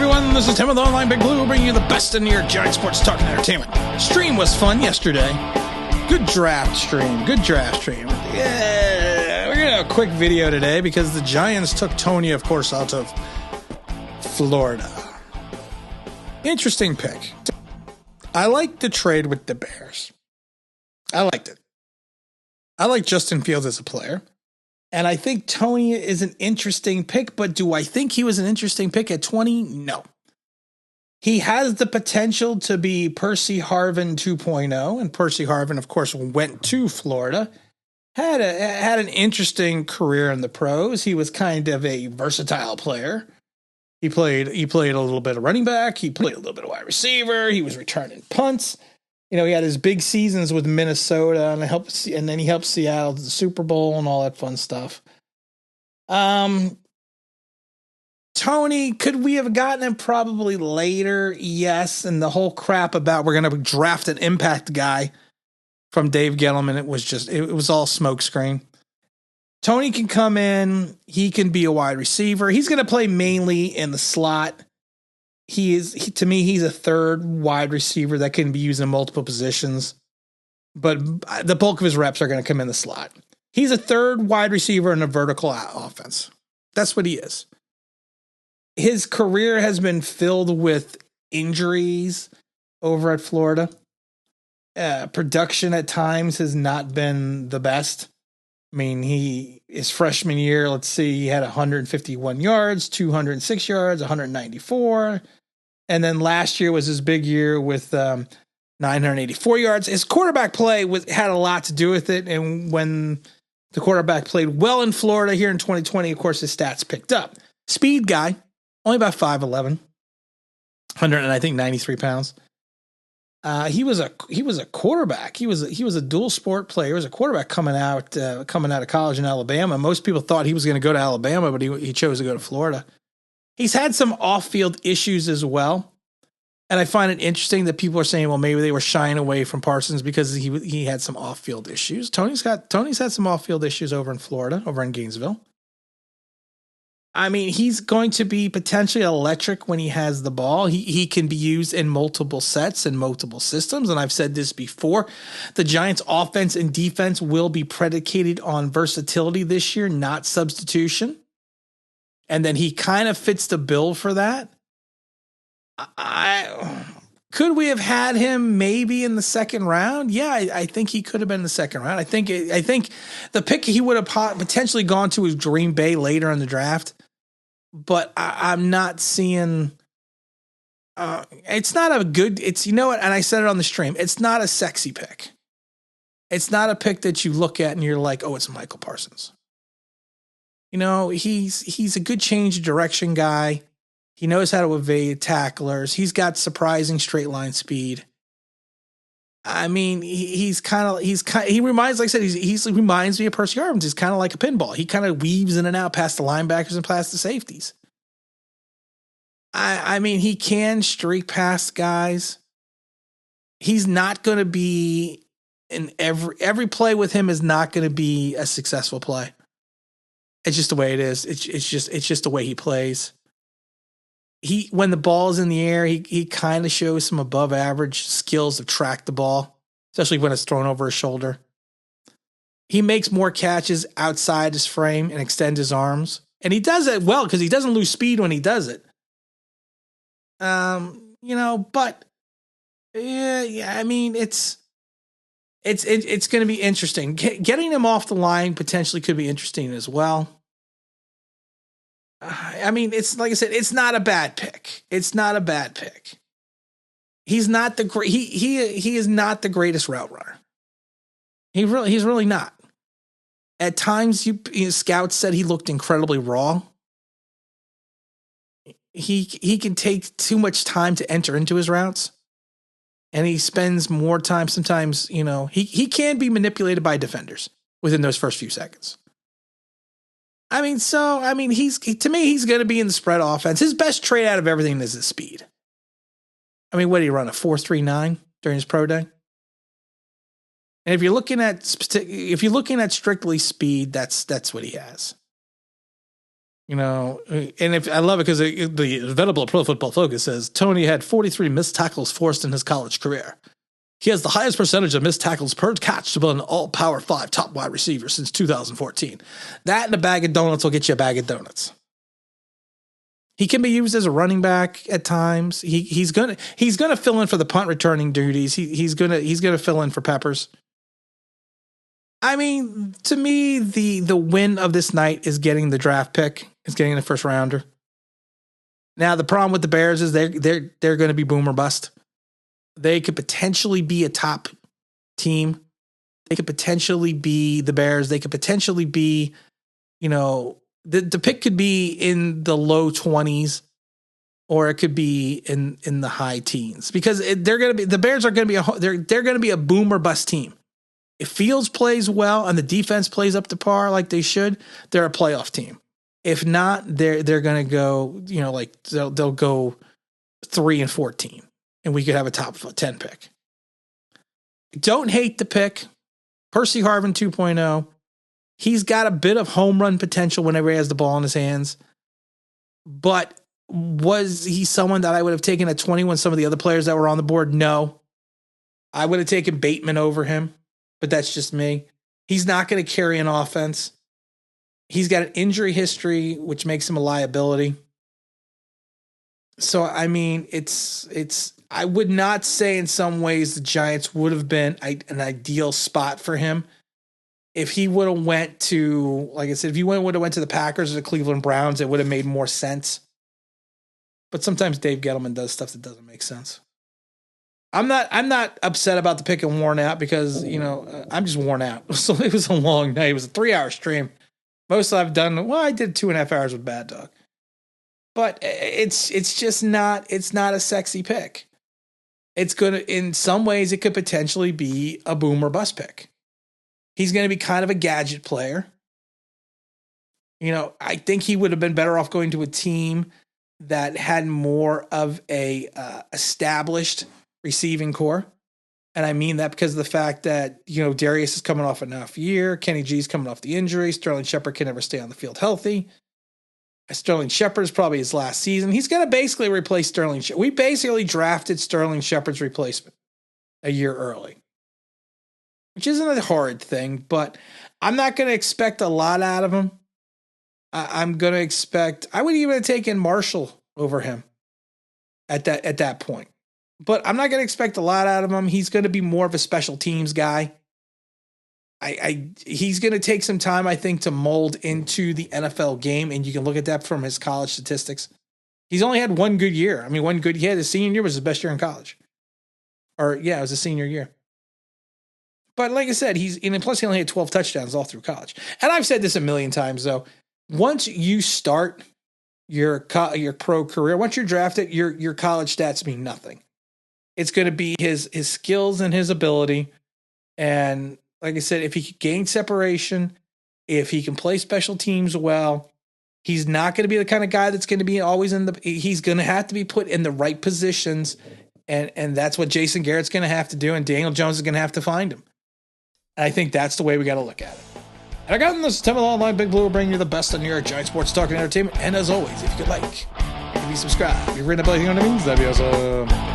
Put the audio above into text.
everyone, this is Tim with Online Big Blue, bringing you the best in your Giant sports talk and entertainment. Stream was fun yesterday. Good draft stream. Yeah, we're going to have a quick video today because the Giants took Toney, of course, out of Florida. Interesting pick. I liked the trade with the Bears. I liked it. I like Justin Fields as a player. And I think Toney is an interesting pick, but do I think he was an interesting pick at 20? No. He has the potential to be Percy Harvin 2.0, and Percy Harvin, of course, went to Florida. Had an interesting career in the pros. He was kind of a versatile player. He played a little bit of running back. He played a little bit of wide receiver. He was returning punts. You know, he had his big seasons with Minnesota, and then he helped Seattle to the Super Bowl and all that fun stuff. Toney, could we have gotten him probably later? Yes, and the whole crap about we're going to draft an impact guy from Dave Gettleman, it was all smokescreen. Toney can come in. He can be a wide receiver. He's going to play mainly in the slot. To me, he's a third wide receiver that can be used in multiple positions, but the bulk of his reps are going to come in the slot. He's a third wide receiver in a vertical offense. That's what he is. His career has been filled with injuries over at Florida. Production at times has not been the best. I mean, his freshman year, let's see, he had 151 yards, 206 yards, 194. And then last year was his big year with 984 yards. His quarterback play had a lot to do with it. And when the quarterback played well in Florida here in 2020, of course, his stats picked up. Speed guy, only about 5'11", 93 pounds. He was a quarterback. He was a dual sport player. He was a quarterback coming out of college in Alabama. Most people thought he was going to go to Alabama, but he chose to go to Florida. He's had some off-field issues as well, and I find it interesting that people are saying, well, maybe they were shying away from Parsons because he had some off-field issues. Toney's had some off-field issues over in Florida, over in Gainesville. I mean, he's going to be potentially electric when he has the ball. He can be used in multiple sets and multiple systems. And I've said this before, the Giants' offense and defense will be predicated on versatility this year, not substitution. And then he kind of fits the bill for that. Could we have had him maybe in the second round? Yeah, I think he could have been in the second round. I think the pick he would have potentially gone to is Green Bay later in the draft. But I'm not seeing. It's not a good. It's, you know what? And I said it on the stream. It's not a sexy pick. It's not a pick that you look at and you're like, oh, it's Michael Parsons. You know, he's a good change of direction guy. He knows how to evade tacklers. He's got surprising straight line speed. I mean, he reminds, like I said, he reminds me of Percy Harvin. He's kind of like a pinball. He kind of weaves in and out past the linebackers and past the safeties. I mean, he can streak past guys. He's not going to be in every play with him is not going to be a successful play. It's just the way it is. It's just the way he plays. When the ball is in the air, he kind of shows some above average skills to track the ball, especially when it's thrown over his shoulder. He makes more catches outside his frame and extends his arms. And he does it well because he doesn't lose speed when he does it. But yeah, I mean, it's going to be interesting. Getting him off the line potentially could be interesting as well. I mean, it's like I said, it's not a bad pick. It's not a bad pick. He's not the great. He is not the greatest route runner. He's really not. At times, scouts said he looked incredibly raw. He can take too much time to enter into his routes, and he spends more time. Sometimes, he can be manipulated by defenders within those first few seconds. He's going to be in the spread offense. His best trait out of everything is his speed. I mean, what did he run, a 4.39 during his pro day? And if you're looking at strictly speed, that's what he has. You know, and if I love it because the available Pro Football Focus says Toney had 43 missed tackles forced in his college career. He has the highest percentage of missed tackles per catch to be an all Power 5 top wide receiver since 2014. That and a bag of donuts will get you a bag of donuts. He can be used as a running back at times. He's gonna fill in for the punt returning duties. He's gonna fill in for Peppers. I mean, to me, the win of this night is getting the draft pick, is getting the first rounder. Now the problem with the Bears is they're going to be boom or bust. They could potentially be a top team. They could potentially be the Bears. They could potentially be, you know, the pick could be in the low 20s, or it could be in the high teens, because the Bears are going to be they're going to be a boom or bust team. If Fields plays well and the defense plays up to par like they should, they're a playoff team. If not, they're going to go, you know, like they'll go 3-14, and we could have a top 10 pick. Don't hate the pick. Percy Harvin 2.0. He's got a bit of home run potential whenever he has the ball in his hands. But was he someone that I would have taken at 20 when some of the other players that were on the board? No. I would have taken Bateman over him, but that's just me. He's not going to carry an offense. He's got an injury history, which makes him a liability. So, I mean, I would not say in some ways the Giants would have been an ideal spot for him. If he would have went to, like I said, if he would have went to the Packers or the Cleveland Browns, it would have made more sense. But sometimes Dave Gettleman does stuff that doesn't make sense. I'm not upset about the pick and worn out because, you know, I'm just worn out. So it was a long night. It was a 3-hour stream. Most I've done, well, I did 2.5 hours with Bad Dog. But it's just not, it's not a sexy pick. It's going to, in some ways, it could potentially be a boom or bust pick. He's going to be kind of a gadget player. You know, I think he would have been better off going to a team that had more of a established receiving core. And I mean that because of the fact that, you know, Darius is coming off an off year. Kenny G's coming off the injury. Sterling Shepard can never stay on the field healthy. Sterling Shepard is probably his last season. He's going to basically replace Sterling Shepard. We basically drafted Sterling Shepard's replacement a year early, which isn't a horrid thing, but I'm not going to expect a lot out of him. I'm going to expect, I would even have taken Marshall over him at that point. But I'm not going to expect a lot out of him. He's going to be more of a special teams guy. He's going to take some time, I think, to mold into the NFL game, and you can look at that from his college statistics. He's only had one good year. I mean, he had his senior year was his best year in college. Or, yeah, it was his senior year. But like I said, plus he only had 12 touchdowns all through college. And I've said this a million times, though. Once you start your pro career, once you're drafted, your college stats mean nothing. It's going to be his skills and his ability. And like I said, if he can gain separation, if he can play special teams well, he's not going to be the kind of guy that's going to be always he's going to have to be put in the right positions. And that's what Jason Garrett's going to have to do. And Daniel Jones is going to have to find him. And I think that's the way we got to look at it. And I got in this Temple Online. Big Blue will bring you the best on New York Giants sports talk and entertainment. And as always, if you could like, if you subscribe, if you're ring the bell, you know what I mean? That'd be awesome.